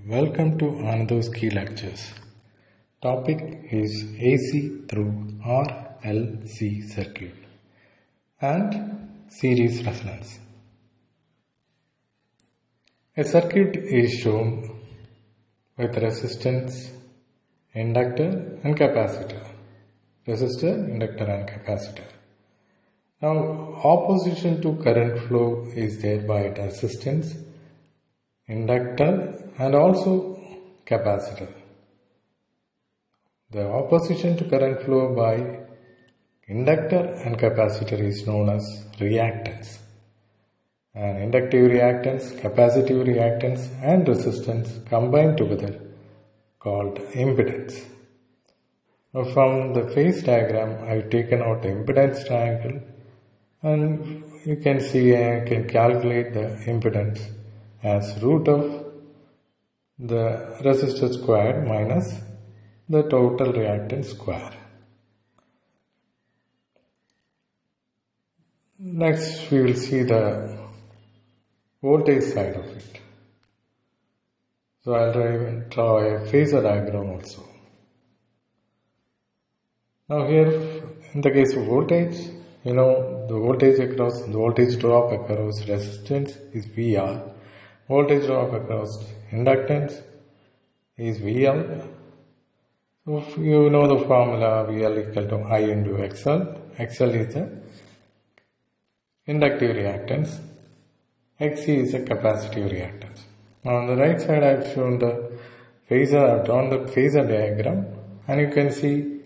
Welcome to another key lectures. Topic is AC through RLC circuit and series resonance. A circuit is shown with resistance, inductor and capacitor. Resistor, inductor and capacitor. Now opposition to current flow is there by resistance, inductor and also capacitor. The opposition to current flow by inductor and capacitor is known as reactance. And inductive reactance, capacitive reactance and resistance combined together called impedance. Now from the phase diagram I have taken out the impedance triangle, and you can see I can calculate the impedance as root of the resistor squared minus the total reactance square. Next we will see the voltage side of it. So I will draw a phasor diagram also. Now here in the case of voltage, the voltage drop across resistance is VR. Voltage drop across inductance is VL. So you know the formula VL equal to I into XL. XL is the inductive reactance. XC is the capacitive reactance. Now on the right side I have shown the phasor, I have drawn the phasor diagram, and you can see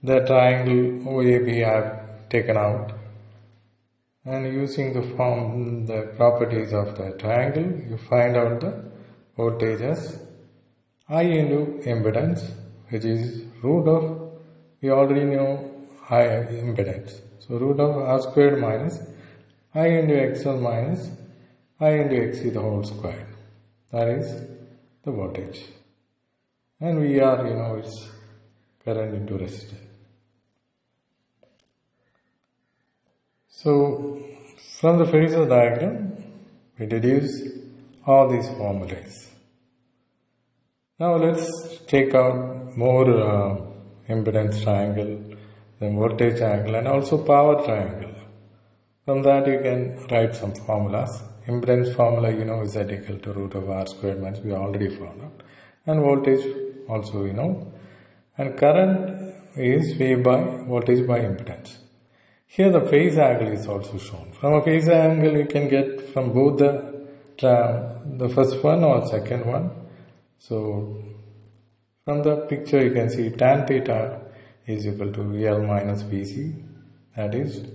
the triangle OAB I have taken out. And using the properties of the triangle, you find out the voltage as I into impedance, which is root of, we already know I impedance. So root of R squared minus I into XL minus I into XC the whole square. That is the voltage. And VR, it's current into resistance. So, from the phasor diagram, we deduce all these formulas. Now let's take out more impedance triangle, then voltage triangle and also power triangle. From that you can write some formulas. Impedance formula is Z equal to root of R squared minus, we already found out. And voltage also And current is V by voltage by impedance. Here the phase angle is also shown. From a phase angle you can get from both the first one or second one. So from the picture you can see tan theta is equal to VL minus VC, that is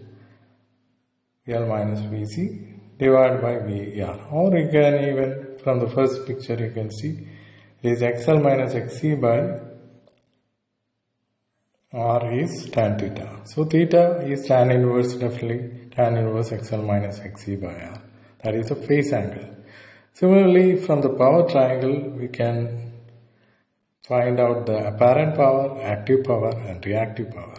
VL minus VC divided by VR. Or you can even from the first picture you can see it is XL minus XC by R is tan theta. So theta is tan inverse, definitely tan inverse XL minus XC by R. That is a phase angle. Similarly, from the power triangle, we can find out the apparent power, active power and reactive power.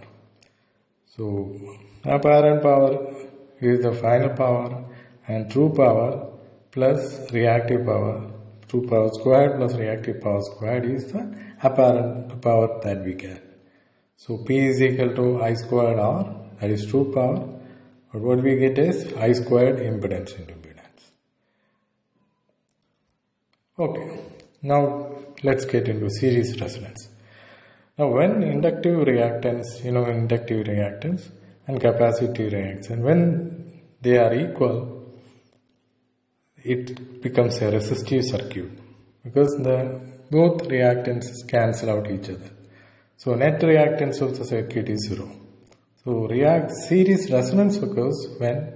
So apparent power is the final power and true power plus reactive power. True power squared plus reactive power squared is the apparent power that we get. So P is equal to I squared R, that is true power, but what we get is I squared impedance into impedance. Okay, now let's get into series resonance. Now when inductive reactance and capacitive reactance, when they are equal, it becomes a resistive circuit because both reactances cancel out each other. So net reactance of the circuit is 0. So series resonance occurs when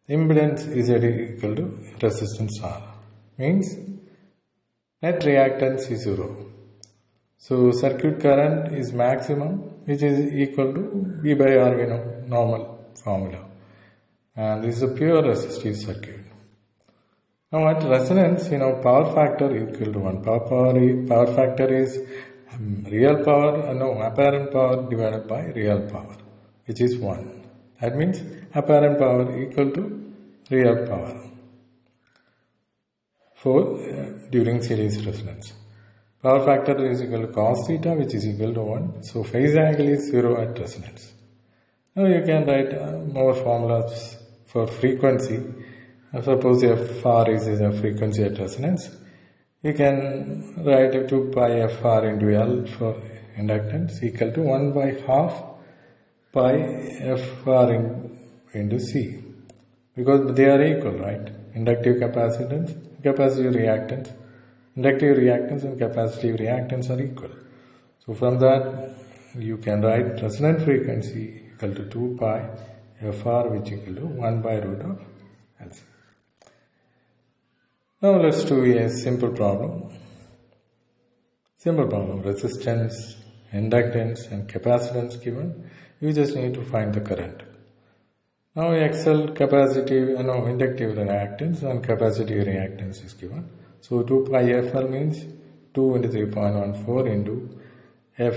impedance is equal to resistance R. Means net reactance is 0. So circuit current is maximum, which is equal to V by R, normal formula. And this is a pure resistive circuit. Now at resonance, power factor is equal to 1. Power factor is apparent power divided by real power, which is 1. That means apparent power equal to real power. during series resonance. Power factor is equal to cos theta, which is equal to 1. So phase angle is 0 at resonance. Now you can write more formulas for frequency. Suppose Fr is a frequency at resonance. You can write 2 pi Fr into L for inductance equal to 1 by half pi Fr into C. Because they are equal, right? Inductive capacitance, capacitive reactance. Inductive reactance and capacitive reactance are equal. So from that, you can write resonant frequency equal to 2 pi Fr, which equal to 1 by root of LC. Now let's do a simple problem. Simple problem, resistance, inductance and capacitance given. You just need to find the current. Now XL inductive reactance and capacitive reactance is given. So 2 pi FL means 2 into 3.14 into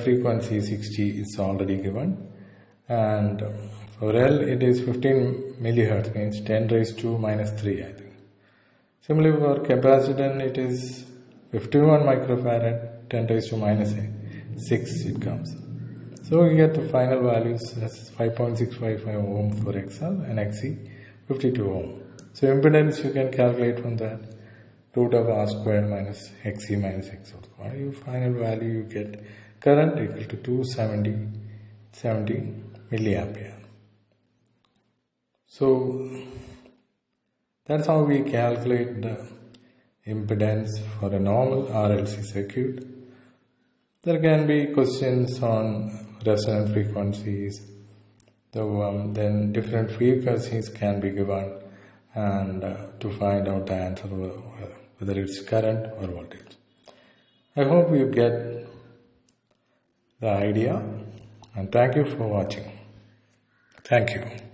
frequency 60 is already given. And for L it is 15 millihertz, means 10 raised to minus 3 I think. Similarly for capacitance it is 51 microfarad, 10 raised to minus 6 it comes. So we get the final values as 5.655 ohm for XL and XC 52 ohm. So impedance you can calculate from that, root of R squared minus XC minus X squared. Your final value you get current equal to 270 milliampere. So that's how we calculate the impedance for a normal RLC circuit. There can be questions on resonant frequencies, then different frequencies can be given, and to find out the answer whether it's current or voltage. I hope you get the idea, and thank you for watching. Thank you.